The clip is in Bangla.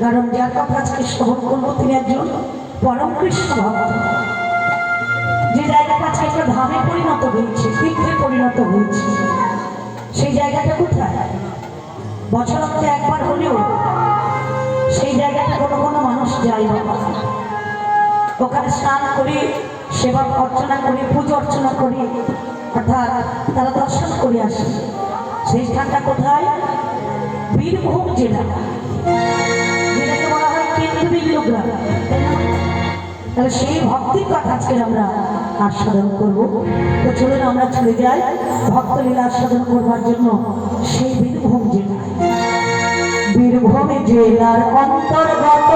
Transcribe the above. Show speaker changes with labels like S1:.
S1: কারণ যার কথা আজকে শ্রবণ করবো তিনি একজন পরম কৃষ্ণ ভক্ত। যে জায়গাটা আজকে একটা ধামে পরিণত হয়েছে, তীর্থে পরিণত হয়েছে, সেই জায়গাটা কোথায়? বছরতে একবার হলেও সেই জায়গাটা কোনো কোনো মানুষ যায় না। ওখানে স্নান করি, সেবা অর্চনা করি, পুজো অর্চনা করি, অর্থাৎ তারা দর্শন করে আসে। সেই স্থানটা কোথায়? বীরভূম জেলা, যেটাকে বলা হয় কেন্দ্রবিন্দু গ্রাম। তাহলে সেই ভক্তির কথা আজকে আমরা আস্বাদন করবো। তো চলুন আমরা চলে যাই ভক্তলীলা আস্বাদন করবার জন্য সেই বীরভূম জেলা। বীরভূম জেলার অন্তর্গত